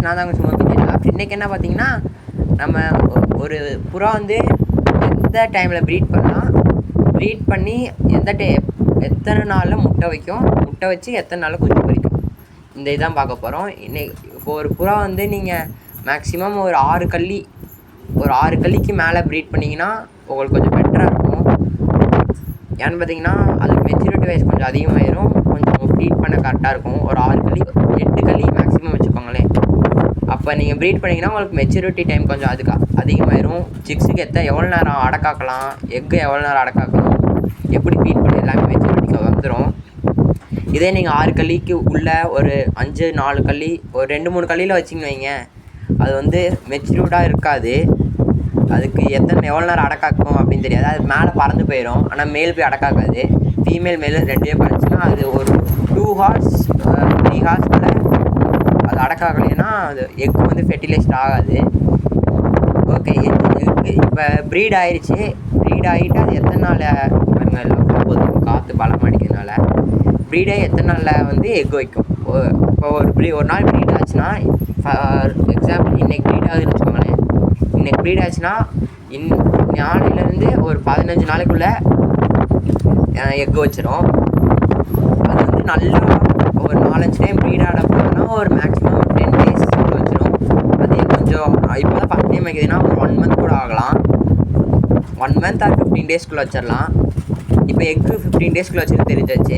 Guys, நான் தாங்க சும்மா பிடிக்கலாம். இன்றைக்கி என்ன பார்த்தீங்கன்னா, நம்ம ஒரு புறா வந்து எந்த டைமில் ப்ரீட் பண்ணலாம், ப்ரீட் பண்ணி எத்தனை நாளில் முட்டை வைக்கும், முட்டை வச்சு எத்தனை நாளில் குஞ்சு பொரிக்கும், இந்த இதான் பார்க்க போகிறோம். இப்போ ஒரு புறா வந்து நீங்கள் மேக்ஸிமம் ஒரு 6 கள்ளிக்கு மேலே ப்ரீட் பண்ணிங்கன்னா உங்களுக்கு கொஞ்சம் பெட்டராக இருக்கும். ஏன்னு பார்த்தீங்கன்னா அதுக்கு மெச்சூரிட்டி வைஸ் கொஞ்சம் அதிகமாகிடும், கொஞ்சம் ப்ரீட் பண்ண கரெக்டாக இருக்கும். ஒரு 8 கள்ளி மேக்ஸிமம் வச்சுக்கோங்களேன். அப்போ நீங்கள் ப்ரீட் பண்ணிங்கன்னா உங்களுக்கு மெச்சூரிட்டி டைம் கொஞ்சம் அதிகமாகிடும். சிக்ஸுக்கு எவ்வளோ நேரம் அடக்காக்கலாம், எக்கு எவ்வளோ நேரம் அடக்காக்கணும், எப்படி ஃபீட் பண்ணி எல்லாமே மெச்சூரிட்டிக்கு வந்துடும். இதே நீங்கள் 6 கள்ளிக்கு உள்ள ஒரு 4 கள்ளி ஒரு 2-3 கள்ளியில் வச்சிங்க வைங்க, அது வந்து மெச்சூர்டாக இருக்காது. அதுக்கு எவ்வளோ நேரம் அடக்காக்கும் அப்படின்னு தெரியாது. அது மேலே பறந்து போயிடும். ஆனால் மேல் போய் அடக்காக்காது. ஃபீமேல் மேல் 2 பறந்துச்சுன்னா அது ஒரு 2 ஹார்ஸ் 3 ஹார்ஸ் மேலே அது அடக்காக்கலைன்னா அது எக்கு வந்து ஃபெர்டிலைஸ்ட் ஆகாது. ஓகே, இப்போ ப்ரீட் ஆகிடுச்சு. ப்ரீட் ஆகிட்டு அது எத்தனை நாள் போதும், காற்று பலம் அடிக்கிறதுனால ப்ரீடாக எத்தனை நாளில் வந்து எக் வைக்கும். இப்போ ஒரு நாள் ப்ரீட் ஆச்சுன்னா, ஃபார் எக்ஸாம்பிள் இன்றைக்கி ப்ரீட் ஆகுதுன்னு வச்சுக்கோங்களேன். இன்றைக்கி ப்ரீட் ஆச்சுன்னா நாளையிலேருந்து ஒரு 15 நாளைக்குள்ளே எக்கு வச்சிடும். அது வந்து நல்லா ஒரு 4-5 டைம் ப்ரீட் ஆட போனோம்னா ஒரு மேக்ஸிமம் 10 days வச்சிடும். அதே கொஞ்சம் இப்போ தான் ஃபஸ்ட் டைம் வைக்குதுன்னா ஒரு 1 month கூட ஆகலாம். 1 month ஆர் 15 daysக்குள்ளே வச்சிடலாம். இப்போ எக்கு 15 daysக்குள்ளே வச்சுட்டு தெரிஞ்சாச்சு.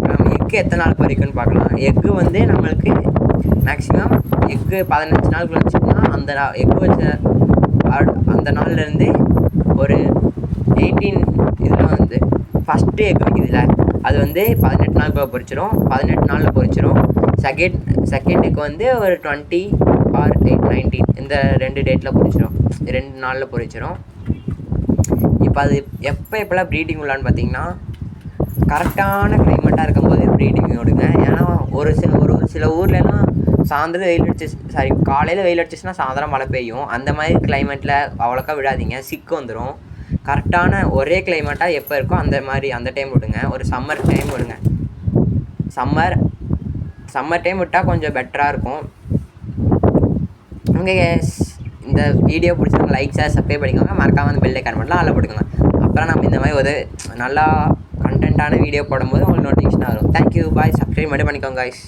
நம்ம எக்கு எத்தனை நாள் பறிக்குன்னு பார்க்கலாம். எக்கு வந்து நம்மளுக்கு மேக்ஸிமம் எக்கு 15 நாளுக்குள்ளே வச்சுட்டோம்னா அந்த எக்கு வச்ச அந்த நாள்லேருந்து ஒரு 18 இதில் வந்து ஃபஸ்ட்டு எக் வைக்குதுல்ல, அது வந்து 18 நாளுக்குள்ளே பொரிச்சிடும். 18 நாளில் பொரிச்சிடும். செகண்ட் எக் வந்து ஒரு 20 ஆர் 19 இந்த 2 டேட்டில் பொரிச்சிடும். 2 நாளில் பொரிச்சிடும். இப்போ அது எப்போல்லாம் ப்ரீடிங் உள்ளான்னு பார்த்தீங்கன்னா, கரெக்டான கிளைமேட்டாக இருக்கும்போது ப்ரீடிங் விடுங்க. ஏன்னா ஒரு சில ஊர்லலாம் சாயந்தரம் காலையில் வெயில் அடிச்சிச்சுன்னா சாயந்தரம் மழை பெய்யும். அந்த மாதிரி கிளைமேட்டில் அவ்வளோக்கா விடாதீங்க, சிக்கு வந்துடும். கரெக்டான ஒரே கிளைமேட்டாக எப்போ இருக்கோ அந்த டைம் விடுங்க. ஒரு சம்மர் டைம் விடுங்க. சம்மர் டைம் விட்டால் கொஞ்சம் பெட்டராக இருக்கும். ஓகே கேஸ், இந்த வீடியோ பிடிச்சவங்க லைக் ஷேர் சப்ஸ்கிரைப் பண்ணிக்கோங்க. மறக்காமல் அந்த பெல் ஐக்கான் பண்ணலாம், அதில் போட்டுக்கோங்க. அப்புறம் நம்ம இந்த மாதிரி ஒரு நல்லா கண்டென்ட்டான வீடியோ போடும்போது உங்களுக்கு நோட்டிஃபிகேஷன் வரும். தேங்க்யூ, பாய். சப்ஸ்கிரைப் மட்டும் பண்ணிக்கோங்க guys.